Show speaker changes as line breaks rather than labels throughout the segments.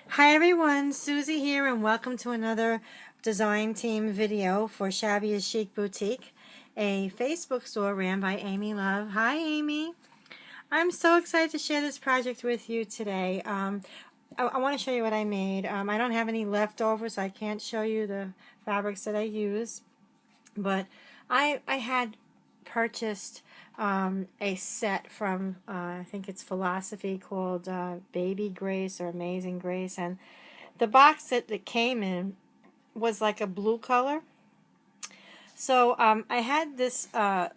Hi everyone, Susie here and welcome to another design team video for Shabby is Chic Boutique, a Facebook store ran by Amy Love. Hi Amy! I'm so excited to share this project with you today. I want to show you what I made. I don't have any leftovers, so I can't show you the fabrics that I use, but I had purchased a set from I think it's Philosophy called Baby Grace or Amazing Grace, and the box that it came in was like a blue color. So I had this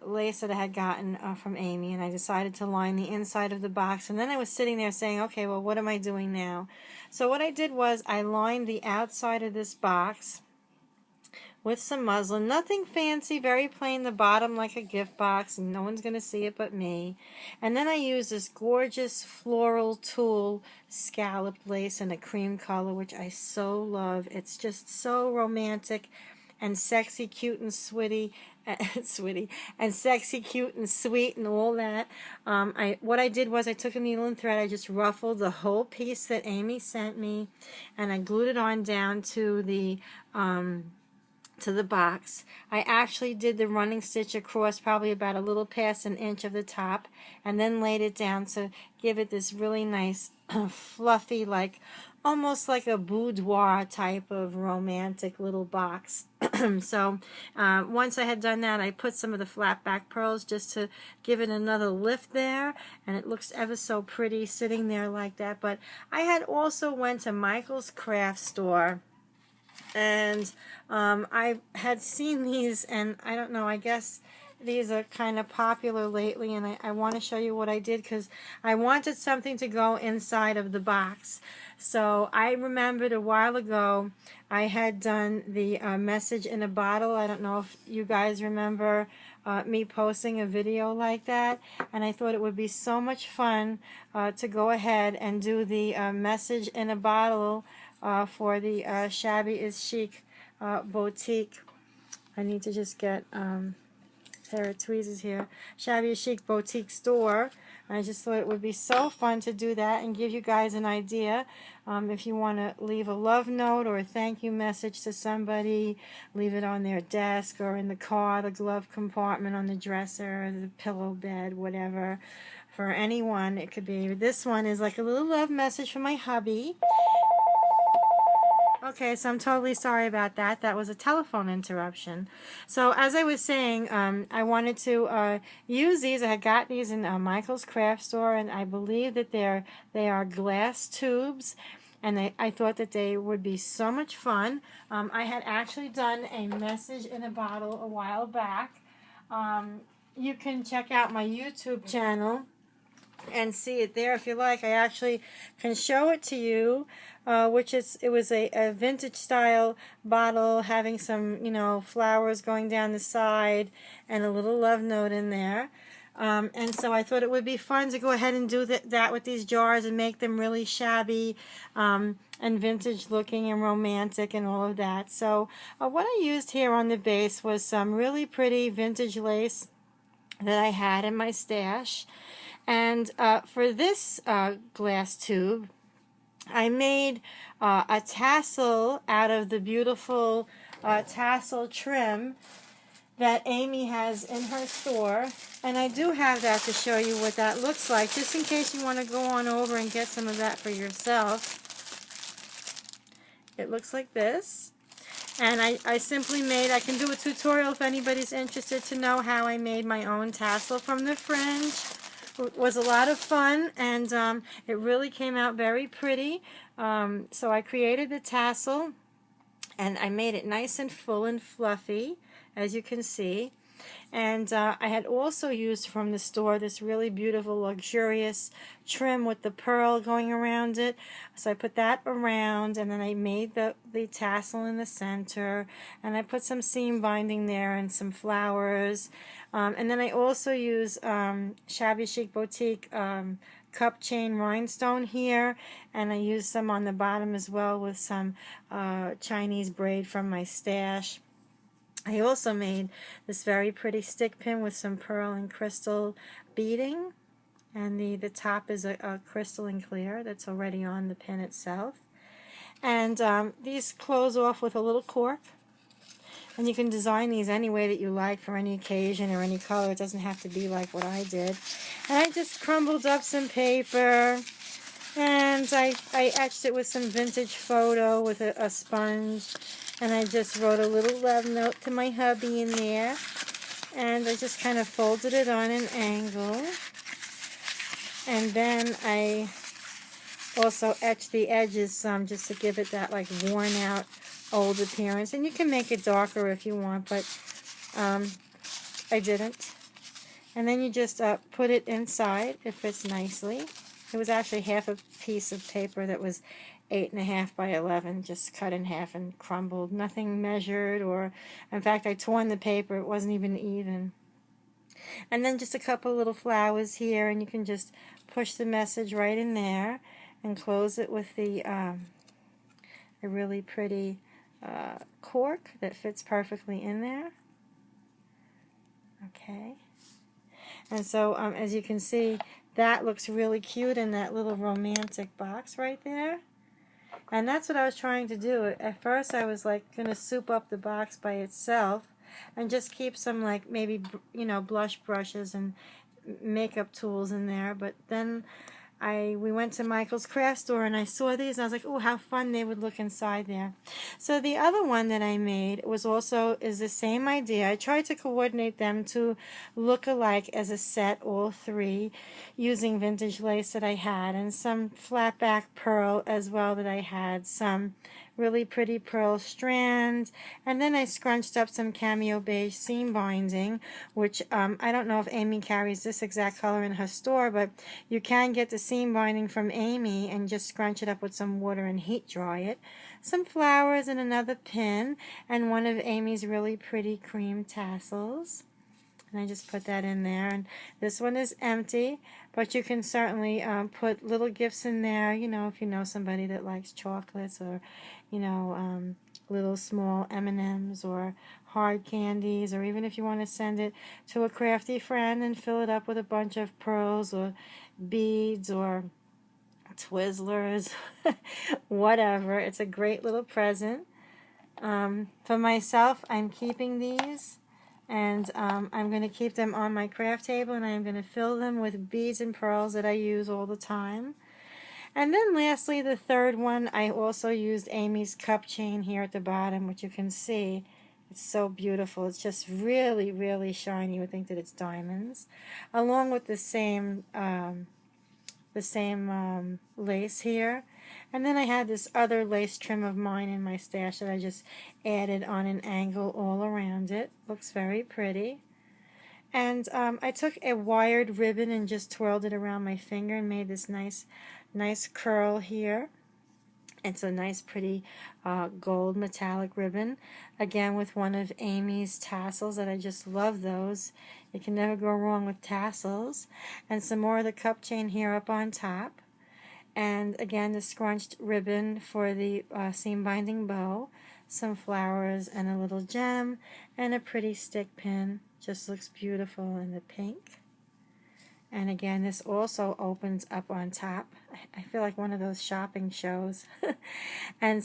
lace that I had gotten from Amy, and I decided to line the inside of the box. And then I was sitting there saying, okay, well, what am I doing now? So what I did was I lined the outside of this box with some muslin. Nothing fancy, very plain, the bottom like a gift box, and no one's going to see it but me. And then I used this gorgeous floral tulle scallop lace in a cream color, which I so love. It's just so romantic and sexy, cute, and sweetie, and sexy, cute, and sweet, and all that. What I did was I took a needle and thread. I just ruffled the whole piece that Amy sent me, and I glued it on down to the box. I actually did the running stitch across probably about a little past an inch of the top, and then laid it down to give it this really nice fluffy, like almost like a boudoir type of romantic little box. So once I had done that, I put some of the flat back pearls just to give it another lift there, and it looks ever so pretty sitting there like that. But I had also went to Michael's craft store, and I had seen these, and I don't know, I guess these are kind of popular lately, and I want to show you what I did because I wanted something to go inside of the box. So I remembered a while ago I had done the message in a bottle. I don't know if you guys remember me posting a video like that, and I thought it would be so much fun to go ahead and do the message in a bottle for the Shabby is Chic boutique. I need to just get a pair of tweezers here. Shabby is Chic boutique store. I just thought it would be so fun to do that and give you guys an idea. If you want to leave a love note or a thank you message to somebody, leave it on their desk or in the car, the glove compartment, on the dresser, the pillow bed, whatever. For anyone, it could be. This one is like a little love message from my hubby. Okay, so I'm totally sorry about that. That was a telephone interruption. So as I was saying, I wanted to use these. I had got these in Michael's craft store, and I believe that they are glass tubes, and I thought that they would be so much fun. I had actually done a message in a bottle a while back. You can check out my YouTube channel and see it there if you like. I actually can show it to you, it was a vintage style bottle having some, flowers going down the side and a little love note in there. And so I thought it would be fun to go ahead and do that with these jars and make them really shabby and vintage looking and romantic and all of that. So what I used here on the base was some really pretty vintage lace that I had in my stash. And for this glass tube, I made a tassel out of the beautiful tassel trim that Amy has in her store. And I do have that to show you what that looks like, just in case you want to go on over and get some of that for yourself. It looks like this. And I simply made, I can do a tutorial if anybody's interested to know how I made my own tassel from the Fringe. It was a lot of fun, and it really came out very pretty. So I created the tassel, and I made it nice and full and fluffy, as you can see. And I had also used from the store this really beautiful, luxurious trim with the pearl going around it. So I put that around, and then I made the tassel in the center, and I put some seam binding there and some flowers. And then I also use Shabby Chic Boutique Cup Chain Rhinestone here, and I used some on the bottom as well with some Chinese braid from my stash. I also made this very pretty stick pin with some pearl and crystal beading, and the top is a crystalline clear that's already on the pin itself. And these close off with a little cork. And you can design these any way that you like for any occasion or any color. It doesn't have to be like what I did. And I just crumbled up some paper. And I etched it with some vintage photo with a sponge. And I just wrote a little love note to my hubby in there. And I just kind of folded it on an angle. And then I also etched the edges some just to give it that like worn out old appearance. And you can make it darker if you want, but I didn't. And then you just put it inside. It fits nicely. It was actually half a piece of paper that was 8.5 by 11, just cut in half and crumbled. Nothing measured, or in fact I torn the paper. It wasn't even even. And then just a couple little flowers here, and you can just push the message right in there and close it with the a really pretty cork that fits perfectly in there. Okay. And so as you can see, that looks really cute in that little romantic box right there. And that's what I was trying to do. At first I was like going to soup up the box by itself and just keep some like maybe, you know, blush brushes and makeup tools in there. But then we went to Michael's craft store and I saw these and I was like, oh, how fun they would look inside there. So the other one that I made is the same idea. I tried to coordinate them to look alike as a set, all three, using vintage lace that I had and some flat back pearl as well that I had, some really pretty pearl strand, and then I scrunched up some cameo beige seam binding, which I don't know if Amy carries this exact color in her store, but you can get the seam binding from Amy and just scrunch it up with some water and heat dry it. Some flowers and another pin, and one of Amy's really pretty cream tassels. And I just put that in there. And this one is empty, but you can certainly put little gifts in there, you know, if you know somebody that likes chocolates, or, you know, little small M&Ms or hard candies, or even if you want to send it to a crafty friend and fill it up with a bunch of pearls or beads or Twizzlers, whatever. It's a great little present. For myself, I'm keeping these. And I'm going to keep them on my craft table, and I'm going to fill them with beads and pearls that I use all the time. And then lastly, the third one, I also used Amy's cup chain here at the bottom, which you can see. It's so beautiful. It's just really, really shiny. You would think that it's diamonds. Along with the same lace here. And then I had this other lace trim of mine in my stash that I just added on an angle all around it. Looks very pretty. And I took a wired ribbon and just twirled it around my finger and made this nice curl here. It's a nice pretty gold metallic ribbon, again with one of Amy's tassels that I just love those. You can never go wrong with tassels. And some more of the cup chain here up on top. And again, the scrunched ribbon for the seam binding bow, some flowers and a little gem, and a pretty stick pin. Just looks beautiful in the pink. And again, this also opens up on top. I feel like one of those shopping shows. and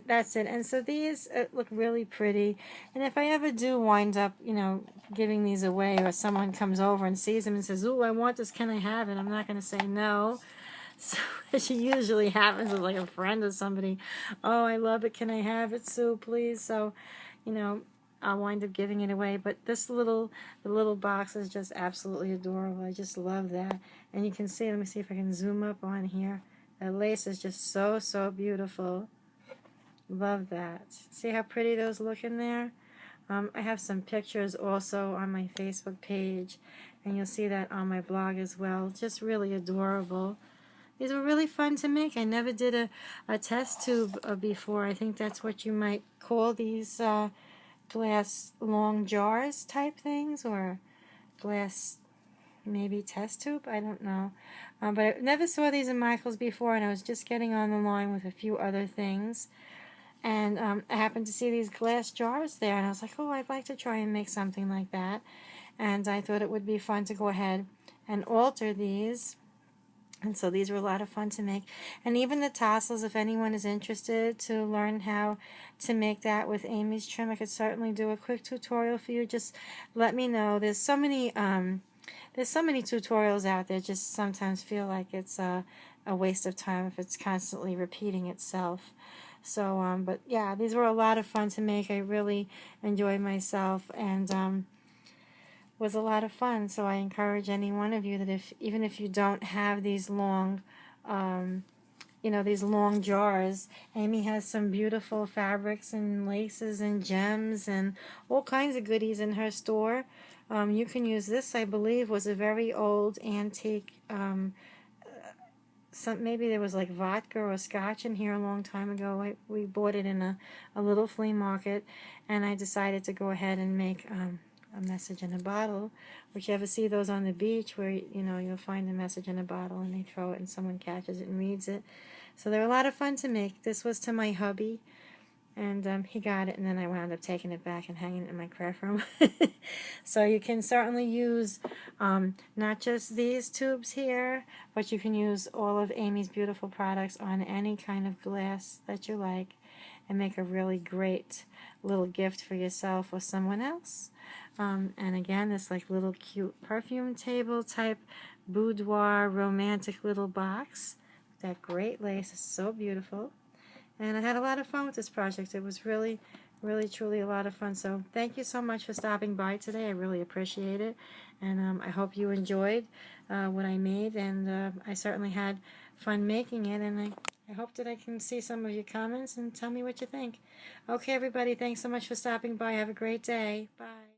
that's it. And so these look really pretty. And if I ever do wind up, you know, giving these away, or someone comes over and sees them and says, "Ooh, I want this, can I have it?" I'm not going to say no. So she usually happens with like a friend or somebody. "Oh, I love it. Can I have it, Sue, please?" So, you know, I'll wind up giving it away. But the little box is just absolutely adorable. I just love that. And you can see, let me see if I can zoom up on here. The lace is just so, so beautiful. Love that. See how pretty those look in there? I have some pictures also on my Facebook page, and you'll see that on my blog as well. Just really adorable. These were really fun to make. I never did a test tube before. I think that's what you might call these glass long jars type things, or glass maybe test tube. I don't know. But I never saw these in Michael's before, and I was just getting on the line with a few other things. And I happened to see these glass jars there, and I was like, oh, I'd like to try and make something like that. And I thought it would be fun to go ahead and alter these And so these were a lot of fun to make. And even the tassels, if anyone is interested to learn how to make that with Amy's trim, I could certainly do a quick tutorial for you. Just let me know. There's so many tutorials out there, just sometimes feel like it's a waste of time if it's constantly repeating itself. So, but yeah, these were a lot of fun to make. I really enjoyed myself, and was a lot of fun. So I encourage any one of you that even if you don't have these long, these long jars, Amy has some beautiful fabrics and laces and gems and all kinds of goodies in her store. You can use this. I believe was a very old antique. Maybe there was like vodka or scotch in here a long time ago. We bought it in a little flea market, and I decided to go ahead and make a message in a bottle, which you ever see those on the beach where you'll find a message in a bottle and they throw it and someone catches it and reads it. So they're a lot of fun to make. This was to my hubby, and he got it, and then I wound up taking it back and hanging it in my craft room. So you can certainly use not just these tubes here, but you can use all of Amy's beautiful products on any kind of glass that you like and make a really great little gift for yourself or someone else. And again, this like little cute perfume table type boudoir romantic little box. That great lace is so beautiful. And I had a lot of fun with this project. It was really, really, truly a lot of fun. So thank you so much for stopping by today. I really appreciate it. And I hope you enjoyed what I made. And I certainly had fun making it. And I hope that I can see some of your comments and tell me what you think. Okay, everybody, thanks so much for stopping by. Have a great day. Bye.